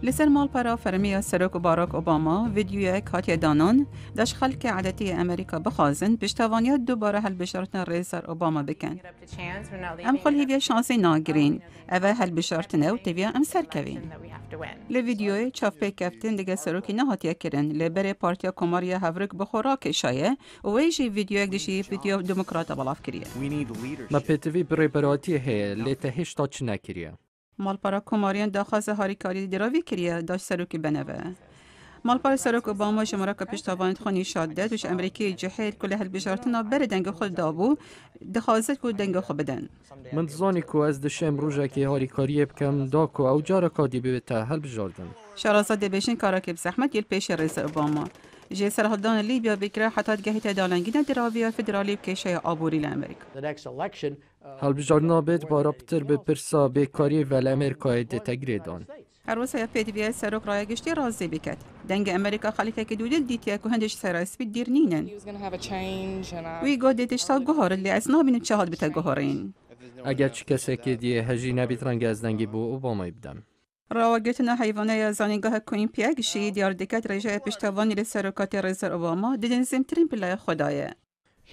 لسر مال پرا فرمی سرک باراک اوباما ویدیوی کاتیا دانان داش خلک عادتی امریکا بخوازن پشتوانیات دوباره هل بشارتن رئیسر اوباما بکن. ام خل هیویا شانسی ناگرین اوه هل بشارتنه و تیویا ام سرکوین. لی ویدیوی چاف پی کفتن دیگه سرکی نهاتیا کرن لی بره پارتیا کماریا هفرک بخوراک شایه و ویجی ویدیو یک دیشی ویدیو دموکراتا بلاف کریه. ما پتوی برای براتی هی لی تهش تاچ نکریه. مالپارا کماریان داخواست هاریکاری دراوی کریه داشت سروکی بنوه. مالپار سروک اوباما شماره که پشتوانت خونی شاد ده دوش امریکی جهید کل هل بشارتنا بر دنگ خود دابو دخواست کو دنگ خود بدن. من زانی کو از دشم روزه که هاریکاری بکم داکو او جارا کادی بیتا هل بجاردن. شراسات بیشین کارا که بزحمت یل پیش رئیس اوباما. جه سرحدان لیبیا بکره حتی گهیت دالنگینا دراوی فدرالی بکشه آبوری لامریکا. هل بجاردنا بید بارابتر به پرسا بیکاری ول امریکای دتگریدان. هر روز یا پیدوی سرک رای گشتی رازی بکت. دنگ امریکا خالی که دودل دیتیا که هندش سرایس بی دیر نینن. وی گودی تشتا گهار لی از نابین چهاد بتا گهارین. اگر چه کسی که دیه هجی نبید رنگ از دنگی بو اوباما بدم. راوگتنا حیوانه یا زانیگاه کوین پیگشی دیار دکت رجای پشتوانی لسرکات رئیس اوباما دیدن زمترین پلای خدایه.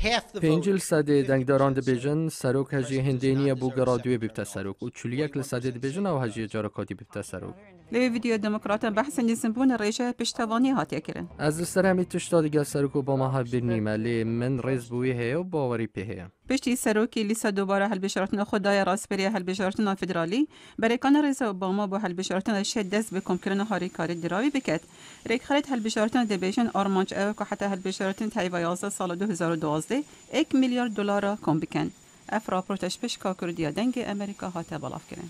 5% دنگداران دبیجن سروک هجی هندینی بو گرادوی بیبت سروک و 41% دبیجن او هجی جارکاتی بیبت سروک. لی ویدیو دموکرات بحث نزنبون رجای پشتوانی هاتیه کرن. از سرمی تشتا دیگه سروک اوباما ها برنیمه لی من رئیس بوی هیا و باوری پیه. پشتی سروکی لیسا دوباره هل بشارتنا خدای راسپری هل بشارتنا فدرالی برای کان رئیس اوباما با هل بشارتنا شد دست به کم کردن هاریکاری دراوی بکت. ریک خرید هل بشارتنا دبیجن آرمانج او که حتی هل بشارتنا تایوایازه سال 2012 $1 میلیارد کم بکن. افرا پروتش پشکا کردیا دنگ امریکا هاته بلاف کرن.